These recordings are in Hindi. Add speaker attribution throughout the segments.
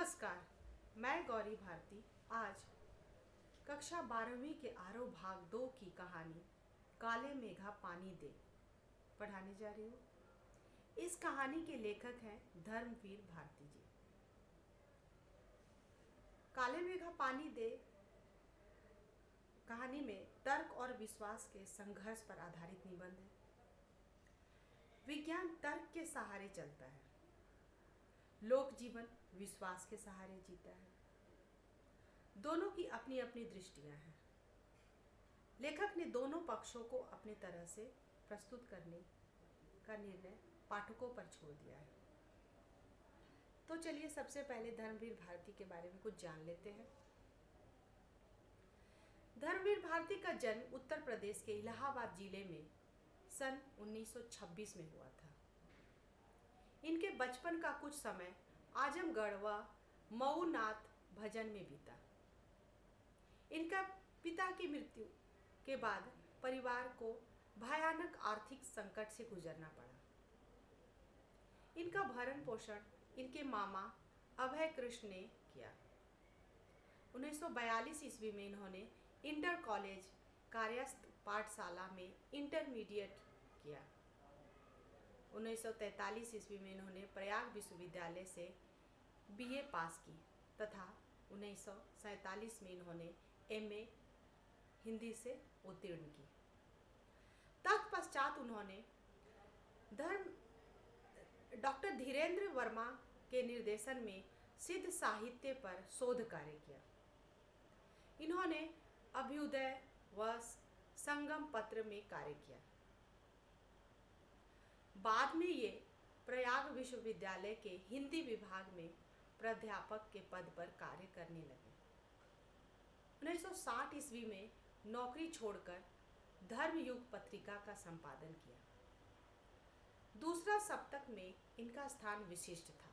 Speaker 1: नमस्कार। मैं गौरी भारती आज कक्षा 12वीं के आरव भाग 2 की कहानी काले मेघा पानी दे पढ़ाने जा रही हूँ। इस कहानी के लेखक हैं धर्मवीर भारती जी। काले मेघा पानी दे कहानी में तर्क और विश्वास के संघर्ष पर आधारित निबंध है। विज्ञान तर्क के सहारे चलता है, लोक जीवन विश्वास के सहारे जीता है। दोनों की अपनी अपनी दृष्टियां हैं। लेखक ने दोनों पक्षों को अपने तरह से प्रस्तुत करने का निर्णय पाठकों पर छोड़ दिया है। तो चलिए सबसे पहले धर्मवीर भारती के बारे में कुछ जान लेते हैं। धर्मवीर भारती का जन्म उत्तर प्रदेश के इलाहाबाद जिले में सन 1926 में हुआ था। इनके बचपन का कुछ समय आजमगढ़ व मऊनाथ भजन में बीता। इनका पिता की मृत्यु के बाद परिवार को भयानक आर्थिक संकट से गुजरना पड़ा। इनका भरण पोषण इनके मामा अभय कृष्ण ने किया। 1942 ईस्वी में इन्होंने इंटर कॉलेज कार्यस्थ पाठशाला में इंटरमीडिएट किया। 1943 ईस्वी में इन्होंने प्रयाग विश्वविद्यालय से बीए पास की तथा 1947 में इन्होंने एमए हिंदी से उत्तीर्ण की। तत्पश्चात उन्होंने डॉक्टर धीरेन्द्र वर्मा के निर्देशन में सिद्ध साहित्य पर शोध कार्य किया। इन्होंने अभ्युदय व संगम पत्र में कार्य किया। बाद में ये प्रयाग विश्वविद्यालय के हिंदी विभाग में प्राध्यापक के पद पर कार्य करने लगे। 1960 ईस्वी में नौकरी छोड़कर धर्मयुग पत्रिका का संपादन किया। दूसरा सप्तक में इनका स्थान विशिष्ट था।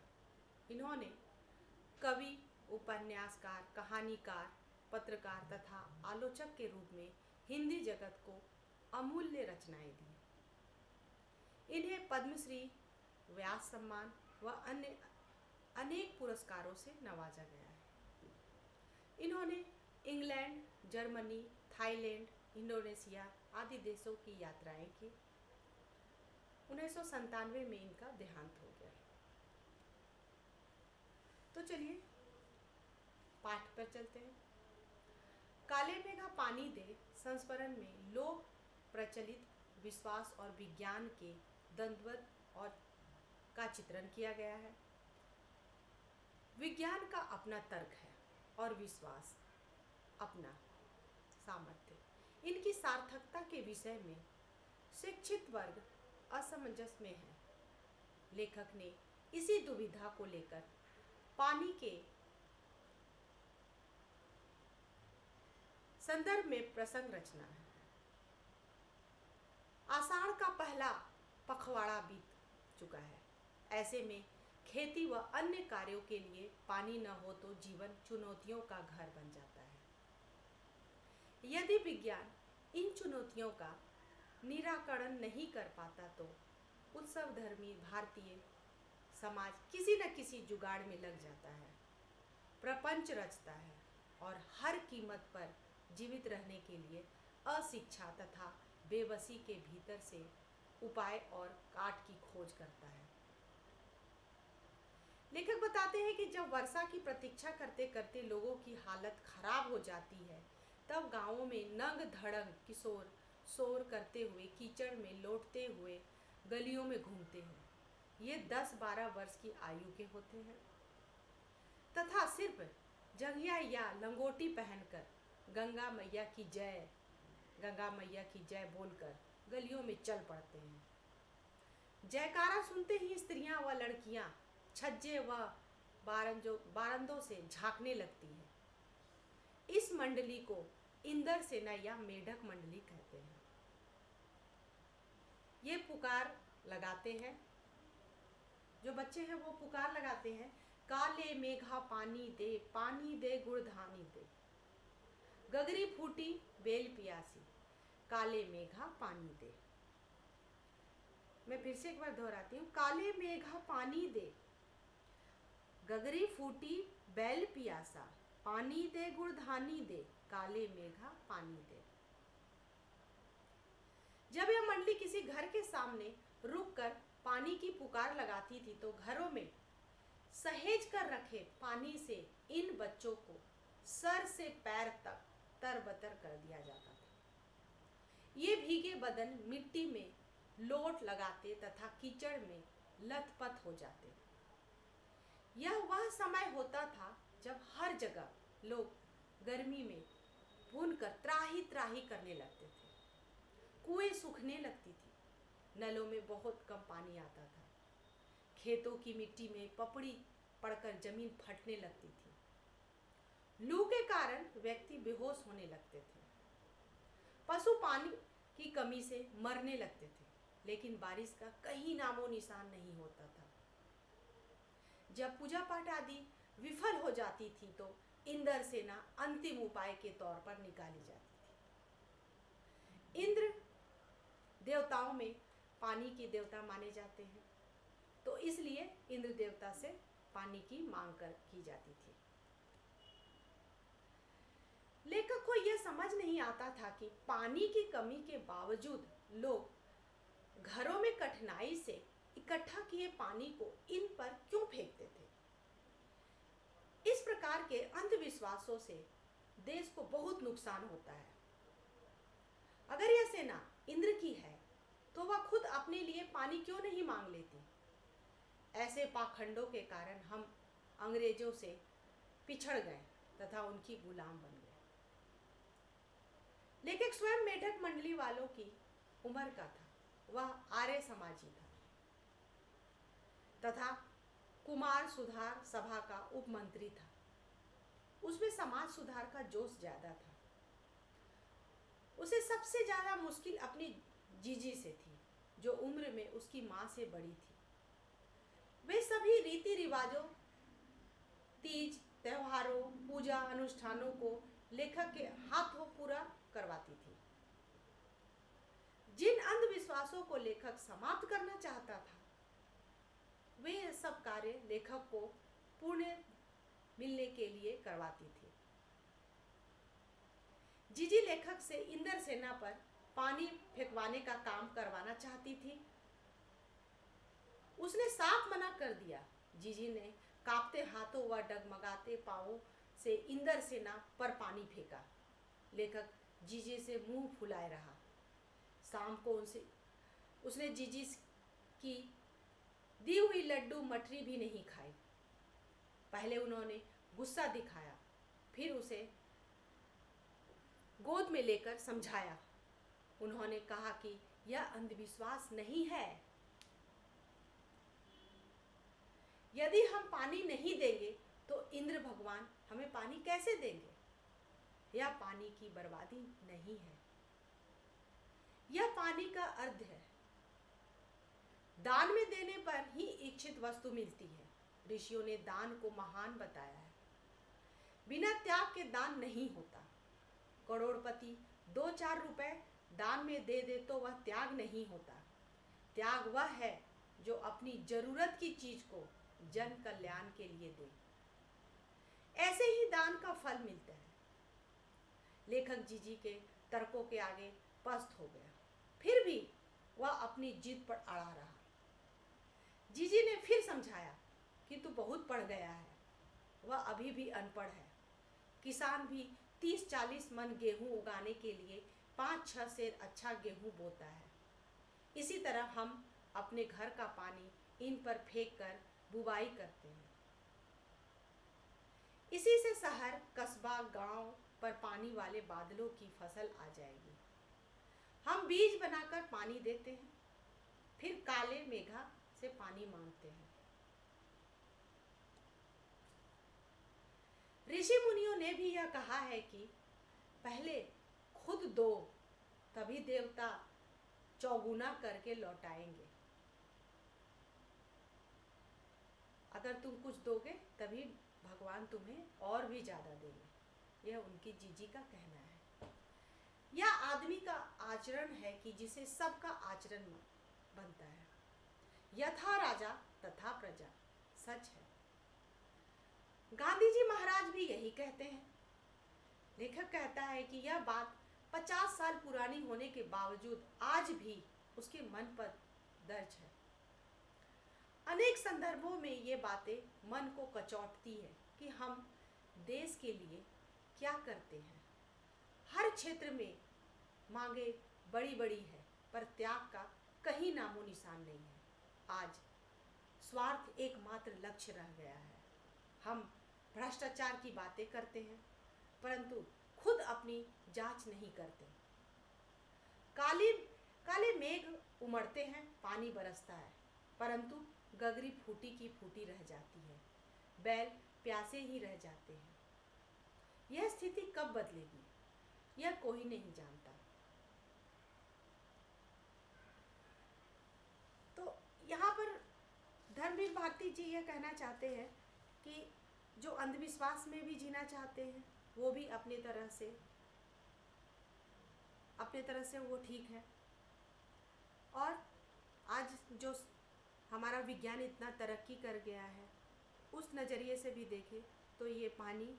Speaker 1: इन्होंने कवि, उपन्यासकार, कहानीकार, पत्रकार तथा आलोचक के रूप में हिंदी जगत को अमूल्य रचनाएं दी। इन्हें पद्मश्री, व्यास सम्मान व अन्य अनेक पुरस्कारों से नवाजा गया है। इन्होंने इंग्लैंड, जर्मनी, थाईलैंड, इंडोनेशिया आदि देशों की यात्राएं की। 1997 में इनका देहांत हो गया। तो चलिए पाठ पर चलते हैं। काले मेघा पानी दे संस्मरण में लोक प्रचलित विश्वास और विज्ञान के द्वंद्व और का चित्रण किया गया है। विज्ञान का अपना तर्क है और विश्वास अपना सामर्थ्य। इनकी सार्थकता के विषय में शिक्षित वर्ग असमंजस में है। लेखक ने इसी दुविधा को लेकर पानी के संदर्भ में प्रसंग रचना है। आषाढ़ का पहला पखवाड़ा बीत चुका है। ऐसे में खेती व अन्य कार्यों के लिए पानी न हो तो जीवन चुनौतियों का घर बन जाता है। यदि विज्ञान इन चुनौतियों का निराकरण नहीं कर पाता तो उत्सव धर्मी भारतीय समाज किसी न किसी जुगाड़ में लग जाता है, प्रपंच रचता है और हर कीमत पर जीवित रहने के लिए अशिक्षा तथा बेबसी के भीतर से उपाय और काट की खोज करता है। लेखक बताते हैं कि जब वर्षा की प्रतीक्षा करते करते लोगों की हालत खराब हो जाती है तब गांवों में नंग धड़ंग किशोर शोर करते हुए कीचड़ में लौटते हुए गलियों में घूमते हैं। ये 10-12 वर्ष की आयु के होते हैं तथा सिर्फ जंघिया या लंगोटी पहनकर गंगा मैया की जय बोलकर गलियों में चल पड़ते हैं। जयकारा सुनते ही स्त्रियां व लड़कियां छज्जे व बारंदों से झांकने लगती हैं। इस मंडली को इंदर सेना या मेढक मंडली कहते हैं। ये पुकार लगाते हैं, जो बच्चे हैं वो पुकार लगाते हैं, काले मेघा पानी दे गुड़धानी दे, गगरी फूटी बेल पियासी, काले मेघा पानी दे। मैं फिर से एक बार दोहराती हूँ, काले मेघा पानी दे, गगरी फूटी बैल पियासा, पानी दे गुड़धानी दे, काले मेघा पानी दे। जब यह मंडली किसी घर के सामने रुककर पानी की पुकार लगाती थी तो घरों में सहेज कर रखे पानी से इन बच्चों को सर से पैर तक तरबतर कर दिया जाता था। ये भीगे बदन मिट्टी में लोट लगाते तथा कीचड़ में लथपथ हो जाते। यह वह समय होता था जब हर जगह लोग गर्मी में भूनकर त्राही त्राही करने लगते थे। कुएं सूखने लगती थी, नलों में बहुत कम पानी आता था, खेतों की मिट्टी में पपड़ी पड़कर जमीन फटने लगती थी। लू के कारण व्यक्ति बेहोश होने लगते थे, पशु पानी की कमी से मरने लगते थे, लेकिन बारिश का कहीं नामो निशान नहीं होता था। जब पूजा पाठ आदि विफल हो जाती थी तो इंद्र सेना अंतिम उपाय के तौर पर निकाली जाती थी। इंद्र देवताओं में पानी के देवता माने जाते हैं, तो इसलिए इंद्र देवता से पानी की मांग की जाती थी। लेखक को यह समझ नहीं आता था कि पानी की कमी के बावजूद लोग घरों में कठिनाई से इकट्ठा किए पानी को इन पर क्यों फेंकते थे। इस प्रकार के अंधविश्वासों से देश को बहुत नुकसान होता है। अगर यह सेना इंद्र की है तो वह खुद अपने लिए पानी क्यों नहीं मांग लेती। ऐसे पाखंडों के कारण हम अंग्रेजों से पिछड़ गए तथा उनकी गुलाम बन गए। लेखक स्वयं मेढक मंडली वालों की उम्र का था। वह आर्य समाजी था तथा कुमार सुधार सभा का उपमंत्री था। उसमें समाज सुधार का जोश ज्यादा था। उसे सबसे ज्यादा मुश्किल अपनी जीजी से थी, जो उम्र में उसकी माँ से बड़ी थी। वे सभी रीति रिवाजों, तीज त्योहारों, पूजा अनुष्ठानों को लेखक के हाथों पूरा करवाती थी। जिन अंधविश्वासों को लेखक समाप्त करना चाहता था, वे सब कार्य लेखक को पुण्य मिलने के लिए करवाती थी। जीजी लेखक से इंद्र सेना पर पानी फेंकवाने का काम करवाना चाहती थी। उसने साफ मना कर दिया। जीजी ने कांपते हाथों व डगमगाते पांवों से इंद्र सेना पर पानी फेंका। लेखक जीजी से मुंह फुलाए रहा। शाम को उसने जीजी की दी हुई लड्डू मठरी भी नहीं खाई। पहले उन्होंने गुस्सा दिखाया, फिर उसे गोद में लेकर समझाया। उन्होंने कहा कि यह अंधविश्वास नहीं है। यदि हम पानी नहीं देंगे तो इंद्र भगवान हमें पानी कैसे देंगे। यह पानी की बर्बादी नहीं है, यह पानी का अर्ध है। दान में देने पर ही इच्छित वस्तु मिलती है। ऋषियों ने दान को महान बताया है। बिना त्याग के दान नहीं होता। करोड़पति 2-4 रुपए दान में दे दे तो वह त्याग नहीं होता। त्याग वह है जो अपनी जरूरत की चीज को जन कल्याण के लिए दे। ऐसे ही दान का फल मिलता है। लेखक जीजी के तर्कों के आगे पस्त हो गया, फिर भी वह अपनी जिद पर अड़ा रहा। जीजी ने फिर समझाया कि तू बहुत पढ़ गया है, वह अभी भी अनपढ़ है। किसान भी 30-40 मन गेहूं उगाने के लिए 5-6 सेर अच्छा गेहूं बोता है। इसी तरह हम अपने घर का पानी इन पर फेंक कर बुवाई करते हैं। इसी से शहर, कस्बा, गांव पर पानी वाले बादलों की फसल आ जाएगी। हम बीज बनाकर पानी देते हैं, फिर काले मेघा से पानी मांगते हैं। ऋषि मुनियों ने भी यह कहा है कि पहले खुद दो, तभी देवता चौगुना करके लौटाएंगे। अगर तुम कुछ दोगे तभी भगवान तुम्हें और भी ज्यादा देंगे। यह उनकी जीजी का कहना है। यह आदमी का आचरण है कि जिसे सबका आचरण बनता है। यथा राजा तथा प्रजा, सच है। गांधी जी महाराज भी यही कहते हैं। लेखक कहता है कि यह बात 50 साल पुरानी होने के बावजूद आज भी उसके मन पर दर्ज है। अनेक संदर्भों में ये बातें मन को कचोटती है कि हम देश के लिए क्या करते हैं। हर क्षेत्र में मांगे बड़ी बड़ी है, पर त्याग का कहीं नामो निशान नहीं है। आज स्वार्थ एकमात्र लक्ष्य रह गया है। हम भ्रष्टाचार की बातें करते हैं, परंतु खुद अपनी जांच नहीं करते। काले काले मेघ उमड़ते हैं, पानी बरसता है, परंतु गगरी फूटी की फूटी रह जाती है, बैल प्यासे ही रह जाते हैं। यह स्थिति कब बदलेगी, यह कोई नहीं जानता। तो यहाँ पर धर्मवीर भारती जी यह कहना चाहते हैं कि जो अंधविश्वास में भी जीना चाहते हैं वो भी अपने तरह से वो ठीक है। और आज जो हमारा विज्ञान इतना तरक्की कर गया है, उस नज़रिए से भी देखें तो ये पानी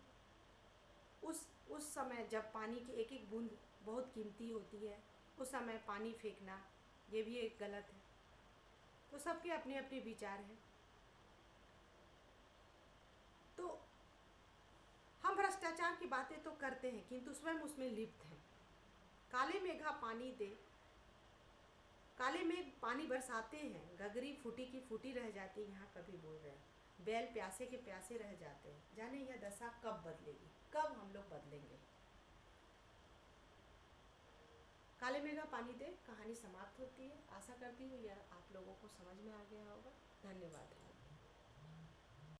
Speaker 1: उस समय जब पानी की एक एक बूंद बहुत कीमती होती है, उस समय पानी फेंकना ये भी एक गलत है। तो सबके अपने अपने विचार हैं। तो हम भ्रष्टाचार की बातें तो करते हैं, किंतु स्वयं उसमें लिप्त हैं। काले मेघा पानी दे, काले मेघ पानी बरसाते हैं, गगरी फूटी की फूटी रह जाती है, यहाँ कभी बोल रहे हैं, बैल प्यासे के प्यासे रह जाते हैं। जाने यह दशा कब बदलेगी, कब हम लोग बदलेंगे। काले मेघा पानी दे कहानी समाप्त होती है। आशा करती हूँ यह आप लोगों को समझ में आ गया होगा। धन्यवाद।